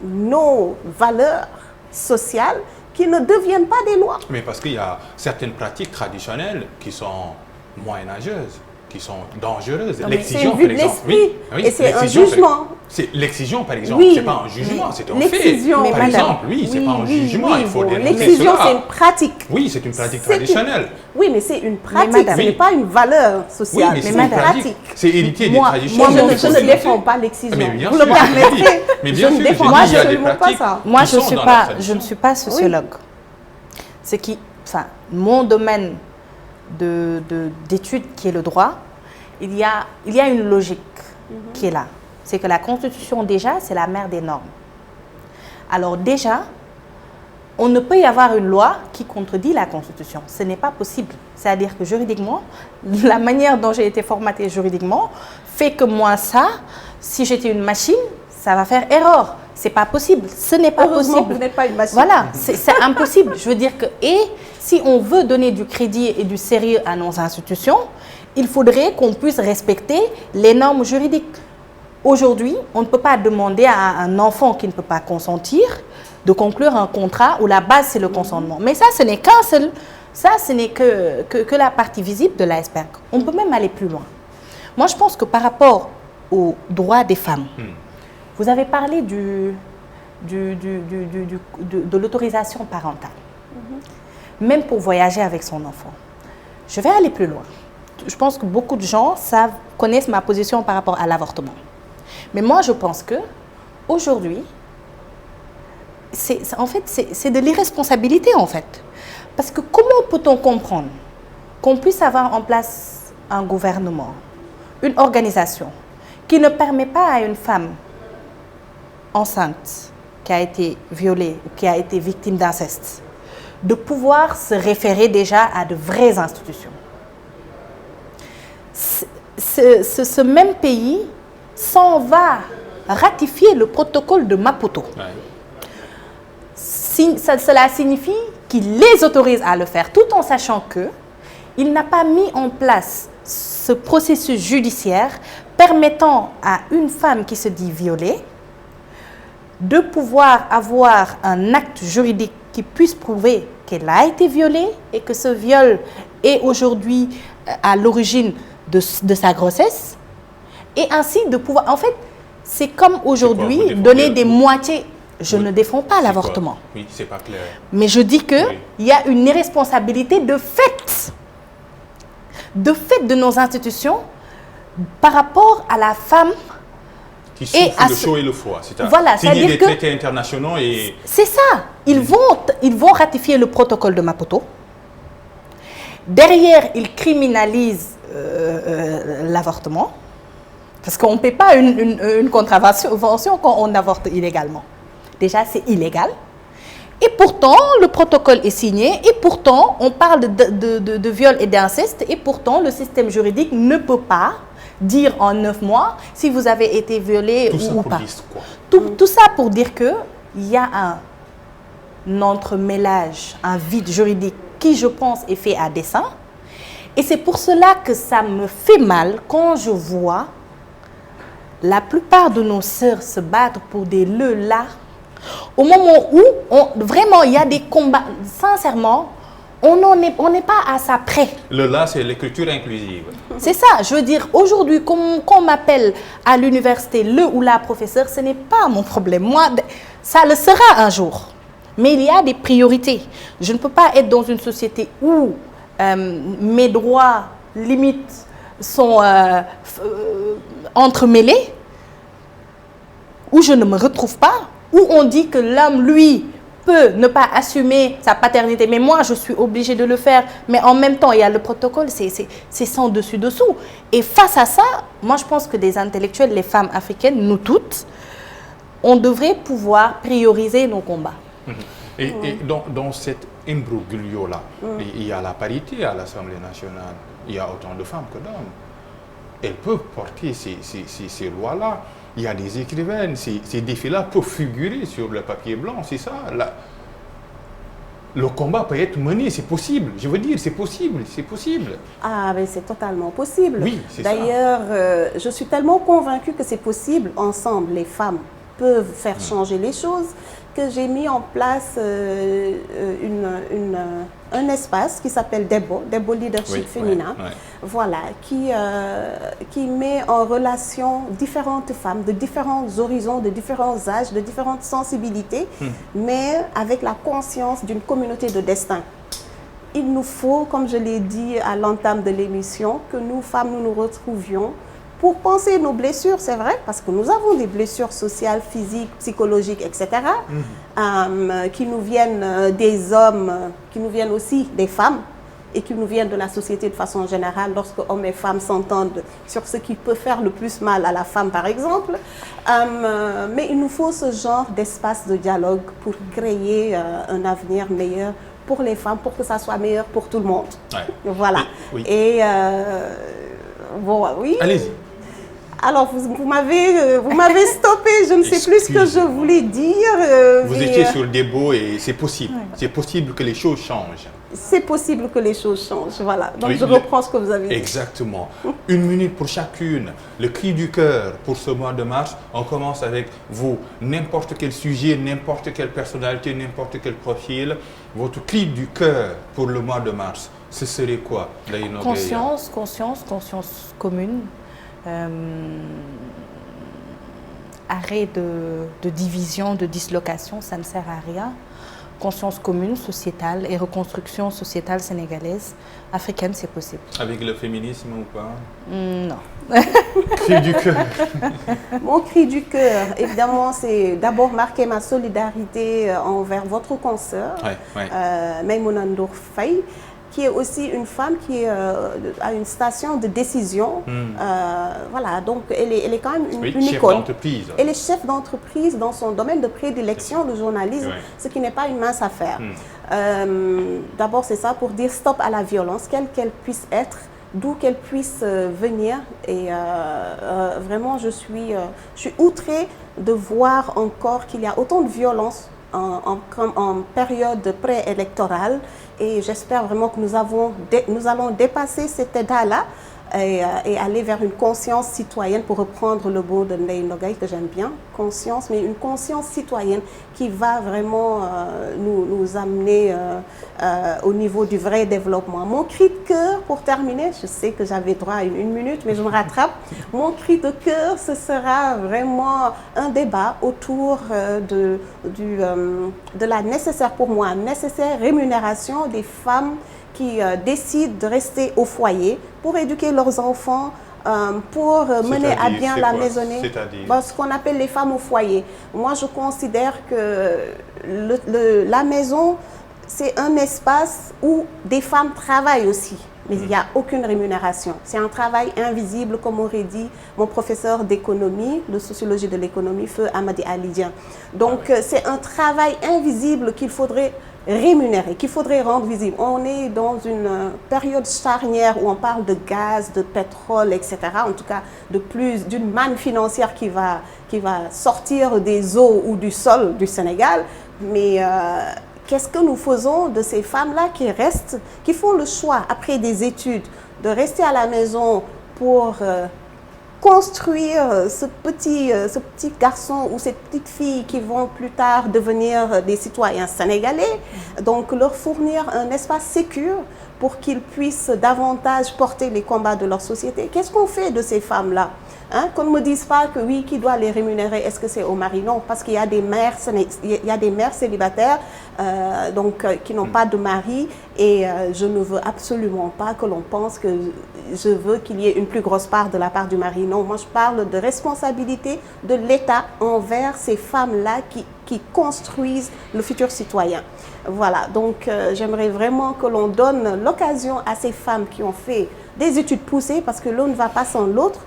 nos valeurs sociales, qui ne deviennent pas des lois. Mais parce qu'il y a certaines pratiques traditionnelles qui sont moyenâgeuses, qui sont dangereuses. L'excision, par exemple. Oui, et c'est un jugement. L'excision, par exemple, ce n'est pas un jugement, c'est un fait. Par exemple, c'est pas un jugement, il faut dénoncer cela. L'excision, c'est une pratique. Oui, c'est une pratique traditionnelle. Oui, mais c'est une pratique, ce n'est pas une valeur sociale. Oui, mais c'est une pratique. C'est héritier des traditions. Moi, je ne défends pas l'excision. Vous le permettez. Mais bien sûr, moi, je ne défends pas ça. Moi, je ne suis pas sociologue. Mon domaine d'études qui est le droit, il y a une logique qui est là. C'est que la Constitution, déjà, c'est la mère des normes. Alors déjà, on ne peut y avoir une loi qui contredit la Constitution. Ce n'est pas possible. C'est-à-dire que juridiquement, la manière dont j'ai été formatée juridiquement fait que moi, si j'étais une machine, ça va faire erreur. C'est pas possible. Ce n'est pas possible. Vous n'êtes pas une machine. Voilà, c'est impossible. Je veux dire que, si on veut donner du crédit et du sérieux à nos institutions, il faudrait qu'on puisse respecter les normes juridiques. Aujourd'hui, on ne peut pas demander à un enfant qui ne peut pas consentir de conclure un contrat où la base, c'est le consentement. Mais ça, ce n'est qu'un seul. Ça, ce n'est que la partie visible de l'iceberg. On peut même aller plus loin. Moi, je pense que par rapport aux droits des femmes, vous avez parlé de l'autorisation parentale. Même pour voyager avec son enfant. Je vais aller plus loin. Je pense que beaucoup de gens connaissent ma position par rapport à l'avortement. Mais moi, je pense que aujourd'hui, c'est de l'irresponsabilité, en fait. Parce que comment peut-on comprendre qu'on puisse avoir en place un gouvernement, une organisation qui ne permet pas à une femme enceinte qui a été violée ou qui a été victime d'inceste de pouvoir se référer déjà à de vraies institutions. Ce même pays s'en va ratifier le protocole de Maputo. Cela signifie qu'il les autorise à le faire, tout en sachant qu'il n'a pas mis en place ce processus judiciaire permettant à une femme qui se dit violée de pouvoir avoir un acte juridique qui puisse prouver qu'elle a été violée et que ce viol est aujourd'hui à l'origine de sa grossesse. Et ainsi de pouvoir... En fait, c'est comme aujourd'hui donner des moitiés. Je ne défends pas l'avortement. Oui, c'est pas clair. Mais je dis qu'il y a une irresponsabilité de fait de nos institutions par rapport à la femme qui souffrent le chaud et le froid. Voilà, signer des que traités internationaux et... C'est ça. Ils vont ratifier le protocole de Maputo. Derrière, ils criminalisent l'avortement. Parce qu'on ne paie pas une contravention quand on avorte illégalement. Déjà, c'est illégal. Et pourtant, le protocole est signé. Et pourtant, on parle de viol et d'inceste. Et pourtant, le système juridique ne peut pas dire en 9 mois si vous avez été violé ou pas. Tout ça pour dire qu'il y a un entremêlage, un vide juridique qui, je pense, est fait à dessein. Et c'est pour cela que ça me fait mal quand je vois la plupart de nos sœurs se battre pour des là, au moment où vraiment il y a des combats, sincèrement, on n'est pas à ça près. Le là, c'est l'écriture inclusive. C'est ça, je veux dire, aujourd'hui, qu'on m'appelle à l'université le ou la professeur, ce n'est pas mon problème. Moi, ça le sera un jour. Mais il y a des priorités. Je ne peux pas être dans une société où mes droits limites sont entremêlés, où je ne me retrouve pas, où on dit que l'homme, lui, peut ne pas assumer sa paternité, mais moi, je suis obligée de le faire. Mais en même temps, il y a le protocole, c'est sans dessus-dessous. Et face à ça, moi, je pense que des intellectuels, les femmes africaines, nous toutes, on devrait pouvoir prioriser nos combats. Et dans cet imbroglio-là, il y a la parité à l'Assemblée nationale. Il y a autant de femmes que d'hommes. Elles peuvent porter ces lois-là. Il y a des écrivaines. Ces défis-là peuvent figurer sur le papier blanc. C'est ça. Le combat peut être mené. C'est possible. Je veux dire, c'est possible. C'est possible. Ah, mais c'est totalement possible. Oui, c'est ça. D'ailleurs, je suis tellement convaincue que c'est possible. Ensemble, les femmes peuvent faire changer les choses, que j'ai mis en place un espace qui s'appelle Debo Leadership Féminin, voilà, qui met en relation différentes femmes de différents horizons, de différents âges, de différentes sensibilités, mais avec la conscience d'une communauté de destin. Il nous faut, comme je l'ai dit à l'entame de l'émission, que nous, femmes, nous nous retrouvions pour penser nos blessures, c'est vrai, parce que nous avons des blessures sociales, physiques, psychologiques, etc., qui nous viennent des hommes, qui nous viennent aussi des femmes, et qui nous viennent de la société de façon générale, lorsque hommes et femmes s'entendent sur ce qui peut faire le plus mal à la femme, par exemple. Mais il nous faut ce genre d'espace de dialogue pour créer un avenir meilleur pour les femmes, pour que ça soit meilleur pour tout le monde. Ouais. Voilà. Oui. Et bon, oui. Allez-y. Alors, vous m'avez stoppé, je ne sais plus ce que je voulais dire. Vous étiez sur le débat et c'est possible. Ouais. C'est possible que les choses changent. C'est possible que les choses changent, voilà. Donc, je reprends ce que vous avez dit. Exactement. 1 minute pour chacune. Le cri du cœur pour ce mois de mars. On commence avec vous. N'importe quel sujet, n'importe quelle personnalité, n'importe quel profil. Votre cri du cœur pour le mois de mars, ce serait quoi? Conscience commune. Arrêt de division, de dislocation, ça ne sert à rien. Conscience commune, sociétale et reconstruction sociétale sénégalaise, africaine, c'est possible. Avec le féminisme ou pas? Non. Cri du cœur. Mon cri du cœur, évidemment, c'est d'abord marquer ma solidarité envers votre consoeur, Maïmouna Ndour Faye, qui est aussi une femme qui est à une station de décision. Voilà, donc elle est quand même une chef icône. D'entreprise. Elle est chef d'entreprise dans son domaine de prédilection, le journalisme, ce qui n'est pas une mince affaire. D'abord, c'est ça pour dire stop à la violence, quelle qu'elle puisse être, d'où qu'elle puisse venir. Et vraiment, je suis outrée de voir encore qu'il y a autant de violence en période préélectorale. Et j'espère vraiment que nous allons dépasser cet état-là et aller vers une conscience citoyenne, pour reprendre le mot de Ndeye Nogay que j'aime bien, conscience, mais une conscience citoyenne qui va vraiment nous amener au niveau du vrai développement. Mon cri de cœur, pour terminer, je sais que j'avais droit à 1 minute, mais je me rattrape. Mon cri de cœur, ce sera vraiment un débat autour de la nécessaire, pour moi, nécessaire rémunération des femmes qui décident de rester au foyer pour éduquer leurs enfants pour mener à bien la maisonnée. C'est-à-dire Ce qu'on appelle les femmes au foyer. Moi, je considère que la maison, c'est un espace où des femmes travaillent aussi. Mais il n'y a aucune rémunération. C'est un travail invisible, comme aurait dit mon professeur d'économie, de sociologie de l'économie, Feu Amadi Alidien. Donc, c'est un travail invisible qu'il faudrait rémunérer, qu'il faudrait rendre visible. On est dans une période charnière où on parle de gaz, de pétrole, etc. En tout cas, d'une manne financière qui va sortir des eaux ou du sol du Sénégal. Mais qu'est-ce que nous faisons de ces femmes-là qui restent, qui font le choix, après des études, de rester à la maison pour construire ce petit garçon ou cette petite fille qui vont plus tard devenir des citoyens sénégalais, donc leur fournir un espace sécur pour qu'ils puissent davantage porter les combats de leur société. Qu'est-ce qu'on fait de ces femmes-là? Qu'on ne me dise pas que oui, qui doit les rémunérer, est-ce que c'est au mari? Non, parce qu'il y a des mères, célibataires qui n'ont pas de mari, et je ne veux absolument pas que l'on pense que je veux qu'il y ait une plus grosse part de la part du mari. Non, moi je parle de responsabilité de l'État envers ces femmes-là qui construisent le futur citoyen. Voilà, donc j'aimerais vraiment que l'on donne l'occasion à ces femmes qui ont fait des études poussées, parce que l'un ne va pas sans l'autre,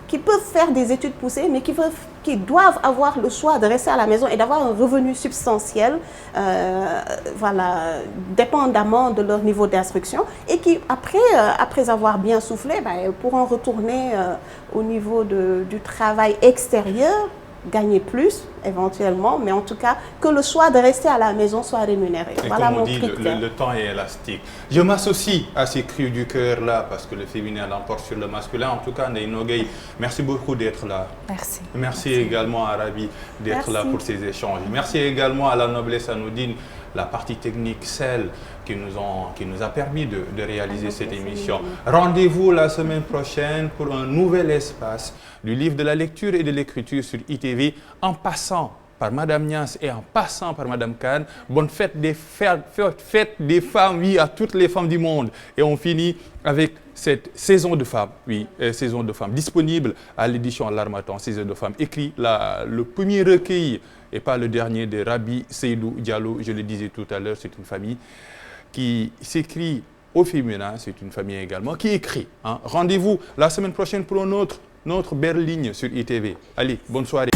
qui peuvent faire des études poussées, mais qui doivent avoir le choix de rester à la maison et d'avoir un revenu substantiel, dépendamment de leur niveau d'instruction, et qui, après avoir bien soufflé, pourront retourner au niveau du travail extérieur, gagner plus éventuellement, mais en tout cas que le choix de rester à la maison soit rémunéré. Et voilà comme on mon dit, critère. le temps est élastique. Je m'associe à ces cris du cœur là, parce que le féminin l'emporte sur le masculin. En tout cas, Ndeye Nogueye, merci beaucoup d'être là. Merci. Merci également à Rabi d'être là pour ces échanges. Merci également à la noblesse Anoudine, la partie technique, celle qui nous a permis de réaliser cette émission. Rendez-vous la semaine prochaine pour un nouvel espace du livre de la lecture et de l'écriture sur ITV, en passant par Madame Nias et en passant par Madame Kane. Bonne fête des femmes, oui, à toutes les femmes du monde. Et on finit avec cette saison de femmes, saison de femmes, disponible à l'édition L'Harmattan, saison de femmes, écrit le premier recueil et pas le dernier de Rabi Seydou Diallo. Je le disais tout à l'heure, c'est une famille qui s'écrit au féminin, c'est une famille également qui écrit. Rendez-vous la semaine prochaine pour notre belle ligne sur ITV. Allez, bonne soirée.